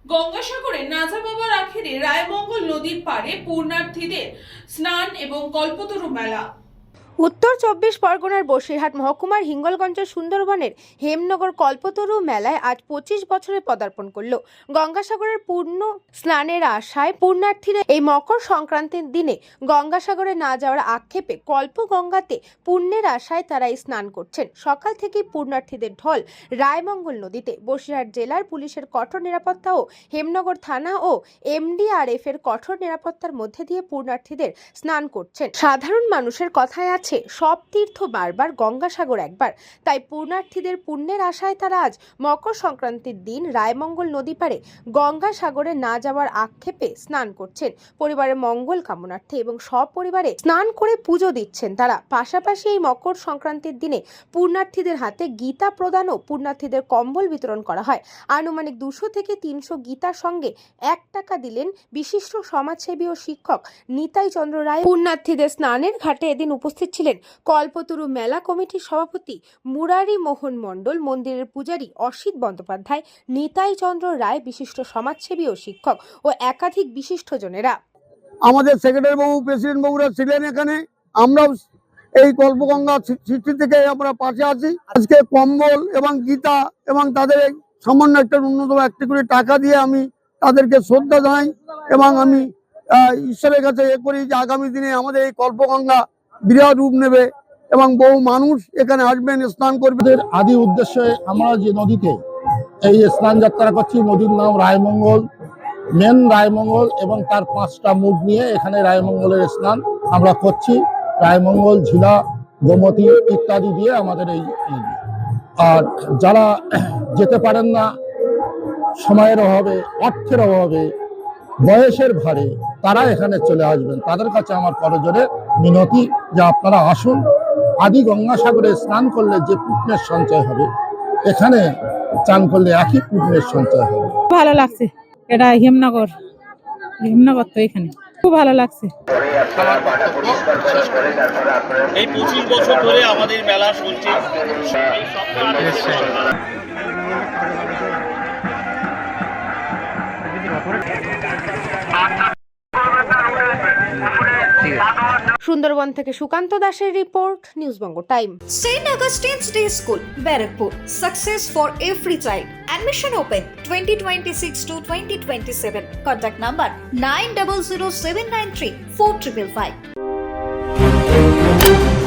গঙ্গাসাগরে নাজা বাবার আখেরে রায়মঙ্গল নদীর পাড়ে পুণ্যার্থীদের স্নান এবং কল্পতরু মেলা। উত্তর 24 পরগনার বসিরহাট মহকুমার হিঙ্গলগঞ্জের সুন্দরবনের হেমনগর কল্পতরু মেলায় আজ 25 বছরে পদার্পণ করল। গঙ্গাসাগরের পূর্ণ স্নানের আশায় পুণ্যার্থীরা এই মকর সংক্রান্তির দিনে গঙ্গাসাগরে না যাওয়ার আক্ষেপে কল্পগঙ্গাতে পুণ্যের আশায় তারা এই স্নান করছেন। সকাল থেকেই পুণ্যার্থীদের ঢল রায়মঙ্গল নদীতে। বসিরহাট জেলার পুলিশের কঠোর নিরাপত্তা ও হেমনগর থানা ও MDRF এর কঠোর নিরাপত্তার মধ্যে দিয়ে পুণ্যার্থীদের স্নান করছেন। সাধারণ মানুষের কথায় আছে, সব তীর্থ বারবার, গঙ্গাসাগর একবার। তাই পুণ্যার্থীদের পুণ্যের আশায় তারা আজ মকর সংক্রান্তির দিন রায়মঙ্গল নদী পাড়ে গঙ্গাসাগরে না যাওয়ার আক্ষেপে স্নান করছেন। পরিবারের মঙ্গল কামনার্থে এবং সপরিবারে স্নান করে পুজো দিচ্ছেন তারা। পাশাপাশি এই মকর সংক্রান্তির দিনে পুণ্যার্থীদের হাতে গীতা প্রদান ও পুণ্যার্থীদের কম্বল বিতরণ করা হয়। আনুমানিক 200 থেকে 300 গীতার সঙ্গে 1 টাকা দিলেন বিশিষ্ট সমাজসেবী ও শিক্ষক নিতাই চন্দ্র রায়। পুণ্যার্থীদের স্নানের ঘাটে এদিন উপস্থিত ছিলেন কল্পতরু মেলা কমিটির সভাপতি মুরারি মোহন মণ্ডল, মন্দিরের পূজারী অসিত বন্দ্যোপাধ্যায়, নিতাই চন্দ্র রায়, বিশিষ্ট সমাজসেবী ও শিক্ষক ও একাধিক বিশিষ্টজনেরা। আমাদের সেক্রেটারি বাবু, প্রেসিডেন্ট বাবুরা ছিলেন এখানে। আমরাও এই কল্পগঙ্গা সৃষ্টি থেকে আমরা পাশে আছি। আজকে কম্বল এবং গীতা এবং তাদের সামান্য একটা ন্যূনতম 1 কোটি টাকা দিয়ে আমি তাদেরকে শ্রদ্ধা জানাই এবং আমি ঈশ্বরের কাছে করি যে আগামী দিনে আমাদের এই কল্পগঙ্গা বিরাট রূপ নেবে এবং বহু মানুষ এখানে আসবেন, স্নান করবে। আদি উদ্দেশ্যে আমরা যে নদীতে এই স্নান যাত্রা করছি, নদীর নাম রায়মঙ্গল, মেন রায়মঙ্গল এবং তার 5টা মুখ নিয়ে এখানে রায়মঙ্গলের স্নান আমরা করছি। রায়মঙ্গল, ঝিলা, গোমতী ইত্যাদি দিয়ে আমাদের এই। আর যারা যেতে পারেন না, সময়ের অভাবে, অর্থের অভাবে, বয়সের ভারে, তারা এখানে চলে আসবেন। তাদের কাছে আমার করজোরে মিনতি যে আপনারা আসুন। আদি গঙ্গাসাগরে স্নান করলে যে পুণ্যের সঞ্চয় হবে, এখানে চান করলে একই পুণ্যের সঞ্চয় হবে। ভালো লাগছে। এটা হেমনগর তো এখানে খুব ভালো লাগছে। এই 25 বছর ধরে আমাদের মেলা চলছে। সুন্দরবন থেকে সুকান্ত দাসের রিপোর্ট, নিউজবঙ্গ time. St. Augustine's Day School, Barrackpur. Success for every child. Admission open 2026 to 2027. Contact number 900793 4555.